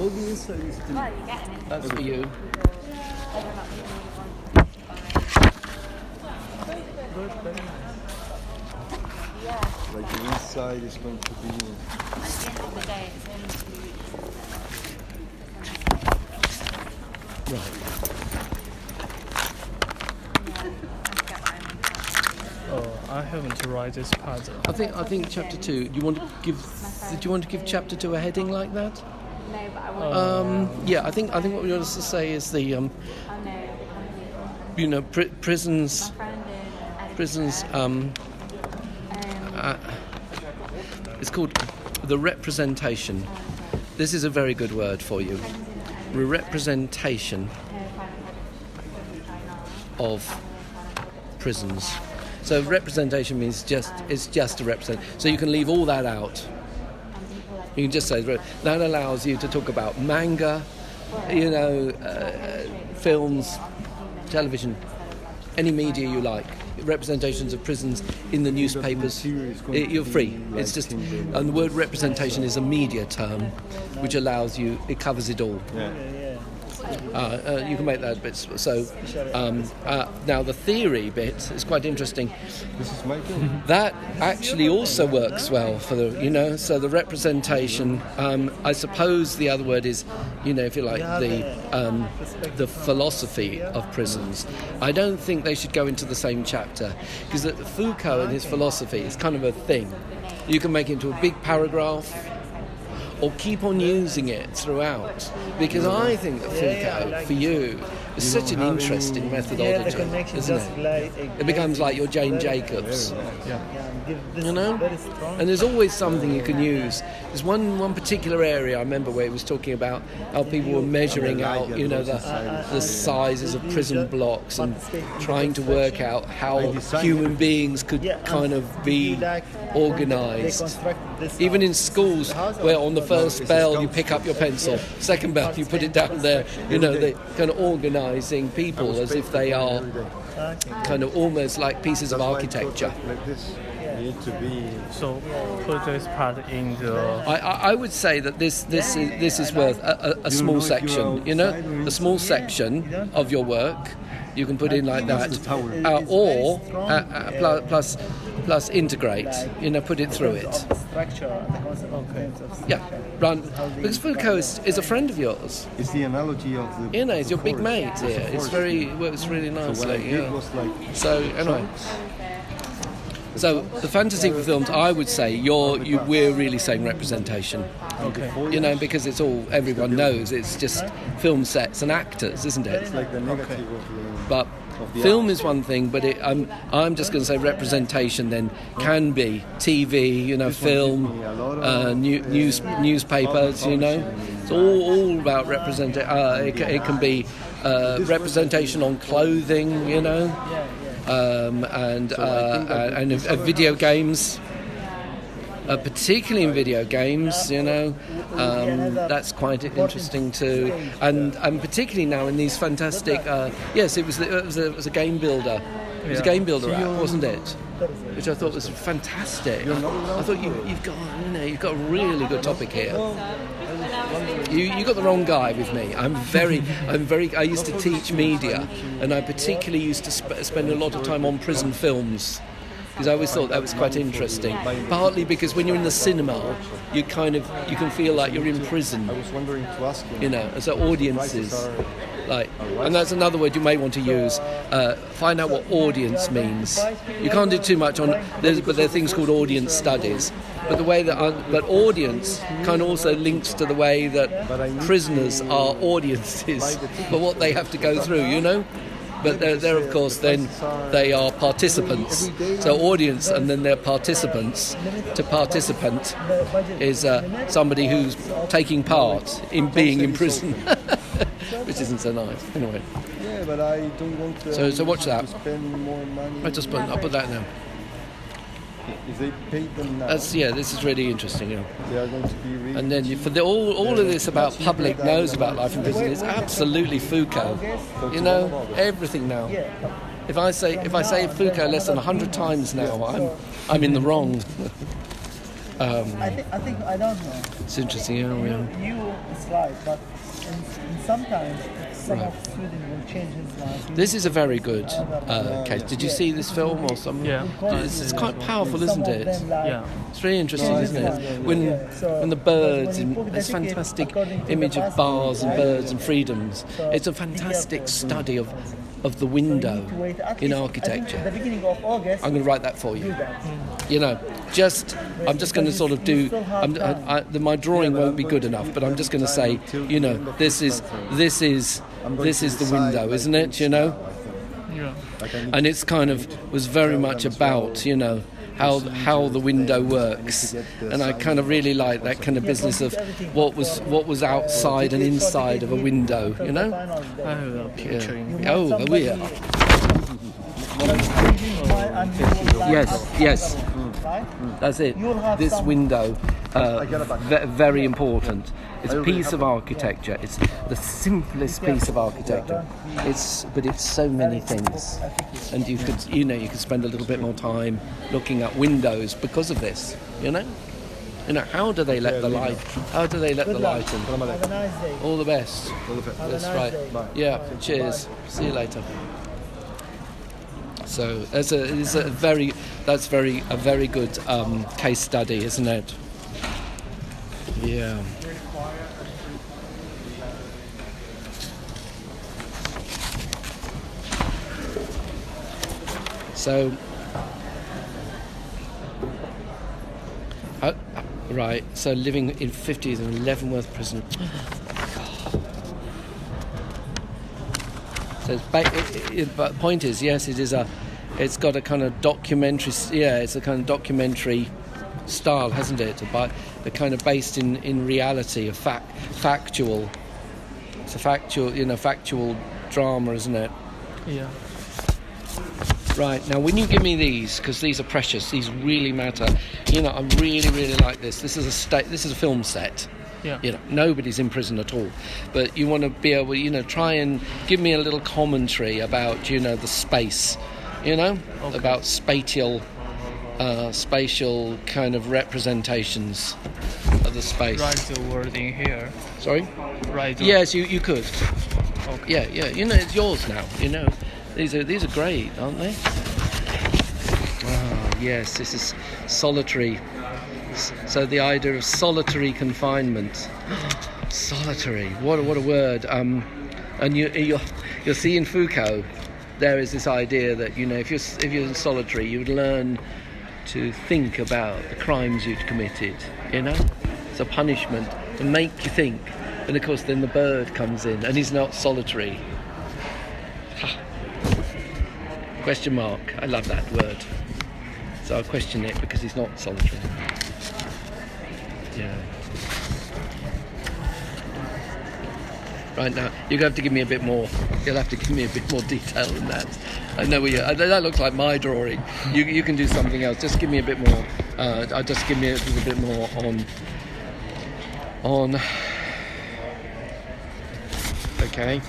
All the inside is still... Well, you're getting it. That's for you. Whether or not you really want to buy. Yeah. Like the inside is going to be... At the end of the day, it's only 2 weeks. Right. Yeah, I get what I mean. Oh, I haven't read this part. I think chapter 2. Do you want to give chapter 2 a heading like that? No, but I want Yeah, I think what we want to say is the I know. prisons. My friend in Edinburgh, Prisons. It's called the representation. This is a very good word for you. Representation of prisons. So representation means it's just to represent. So you can leave all that out. You can just say that allows you to talk about manga, films, television, any media you like. Representations of prisons in the newspapers. You're free. It's just, and the word representation is a media term, which allows you. It covers it all. You can make that bit. So now the theory bit is quite interesting. This is my turn. That actually also works well for the, so the representation. I suppose the other word is, if you like, the philosophy of prisons. I don't think they should go into the same chapter because Foucault and his philosophy is kind of a thing. You can make it into a big paragraph, or keep on using it throughout, because I think that Foucault, for you, is such an interesting methodology, isn't it? It becomes like your Jane Jacobs, and there's always something you can use. There's one particular area I remember where he was talking about how people were measuring out, the sizes of prison blocks and trying to work out how human beings could kind of be organised. Even in schools, where on the first bell you pick up your pencil, second bell you put it down there, they kind of organising people as if they are kind of almost like pieces of architecture. Like this. Need to be... So put this part in the... I would say that this is worth a small section, a small section of your work. You can put in like that, or plus integrate. Put it through it. Yeah, run. Because Foucault is a friend of yours. It's the analogy of the... He's your big mate here. It works really nicely. So what I did was like... So anyway. So the fantasy for films, I would say we're really saying representation. Okay. Because it's all everyone knows. It's just film sets and actors, isn't it? It's like the negative of the... But film is one thing, but I'm just going to say representation then can be TV, film, newspapers, It's all about representation. It can be representation on clothing, and video games, particularly in video games, that's quite interesting too, and particularly now in these fantastic. Yes, it was a game builder. It was a game builder app, wasn't it? Which I thought was fantastic. I thought you've got a really good topic here. You got the wrong guy with me. I used to teach media, and I particularly used to spend a lot of time on prison films, because I always thought that was quite interesting. Partly because when you're in the cinema, you can feel like you're in prison. I was wondering to ask you. As audiences, and that's another word you may want to use. Find out what audience means. You can't do too much on, but there are things called audience studies. But the way but audience kind of also links to the way that prisoners are audiences, but what they have to go through, But they're of course then they are participants. So audience and then they're participants. To participant is somebody who's taking part in being in prison, which isn't so nice. Anyway. Yeah, but I don't want to. So watch that. To spend more money. I'll put that now. If they pay them now, This is really interesting. they are going to be really... And then for all of this about public knows about life in prison is absolutely Foucault. Everything now. If I say Foucault less than 100 times now, I'm in the wrong. I don't know. It's interesting. Yeah. You is right, but sometimes some of Sweden will change his life. This is a very good case. Did you see this film or something? Yeah. It's quite powerful, isn't it? Yeah. It's really interesting, isn't it? When the birds, this fantastic image of bars and birds and freedoms. It's a fantastic study of the window in architecture. At the beginning of August, I'm going to write that for you. You know, I'm just going to sort of do. My drawing won't be good enough, but I'm just going to say, you know, this is the window, isn't it? You know, Yeah. and it's kind of was very much about, you know, how the window works, and I kind of really like that kind of business of what was outside and inside of a window, you know. I have a picture in Oh, yeah. Yes. That's it. This window, very important. It's a piece of architecture. It's the simplest piece of architecture. But it's so many things, and you could spend a little bit more time looking at windows because of this. You know, how do they let the light? How do they let the light in? Have a nice day. All the best. That's right. Yeah. Cheers. See you later. So that's a very good case study, isn't it? Yeah. So, right. So living in 50s in Leavenworth Prison. So, but the point is, yes, it's got a kind of documentary. Yeah, it's a kind of documentary style, hasn't it? The kind of based in reality, factual. It's a factual drama, isn't it? Yeah. Right, now when you give me these, because these are precious, these really matter. You know, I really, really like this. This is a film set. Yeah. You know, nobody's in prison at all. But you want to be able, try and give me a little commentary about, the space, about spatial kind of representations of the space. Write the word in here. Sorry? Right. Yes, you could. Okay. Yeah. It's yours now. These are great, aren't they? Oh, yes, this is solitary. So the idea of solitary confinement. Solitary. What a word. And you'll see in Foucault, there is this idea that if you're in solitary, you would learn to think about the crimes you'd committed. It's a punishment to make you think. And of course, then the bird comes in, and he's not solitary. Question mark. I love that word. So I'll question it because he's not solitary. Yeah. Right, now you're going to have to give me a bit more. You'll have to give me a bit more detail than that. I know that looks like my drawing. You can do something else. Just give me a bit more. Just give me a little bit more on. Okay.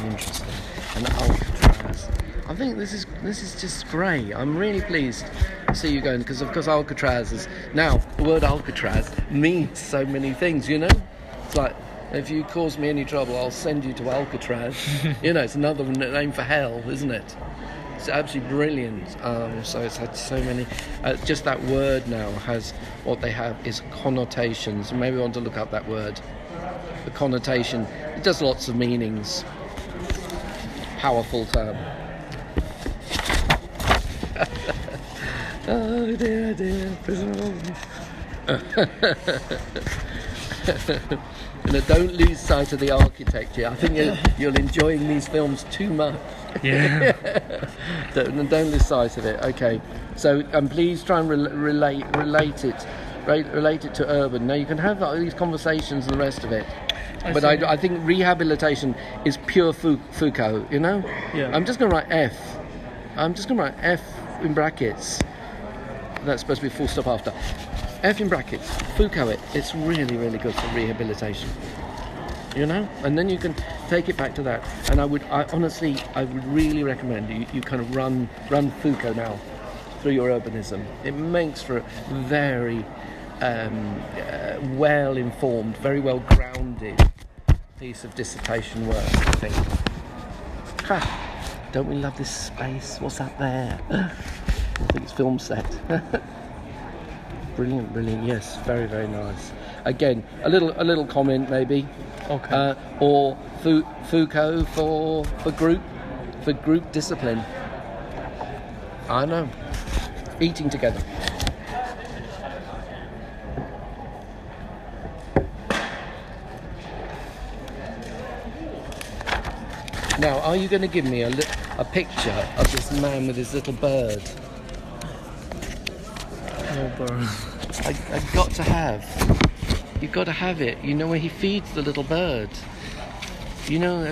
Interesting. And Alcatraz. I think this is just great. I'm really pleased to see you going, because of course Alcatraz is now, the word Alcatraz means so many things. It's like, if you cause me any trouble, I'll send you to Alcatraz. It's another name for hell, isn't it? It's absolutely brilliant. So it's had so many. Just that word now has, what they have is connotations. Maybe we want to look up that word. The connotation. It does lots of meanings. Powerful term. Oh dear, prison. Don't lose sight of the architecture. I think you're enjoying these films too much. Yeah. Don't lose sight of it. Okay. So please try and relate it to urban. Now you can have these conversations and the rest of it. But I think rehabilitation is pure Foucault, Yeah. I'm just going to write F. I'm just going to write F in brackets. That's supposed to be full stop after. F in brackets. Foucault. It's really, really good for rehabilitation. you know, and then you can take it back to that. And I would really recommend you kind of run Foucault now through your urbanism. It makes for a very well informed, very well grounded piece of dissertation work, I think. Ha! Don't we love this space? What's that there? I think it's film set. Brilliant, brilliant. Yes, very, very nice. Again, a little comment maybe. Okay. Or Foucault for group discipline. I know. Eating together. Now, are you going to give me a picture of this man with his little bird? No bird. I've got to have. You've got to have it. You know where he feeds the little bird. You know,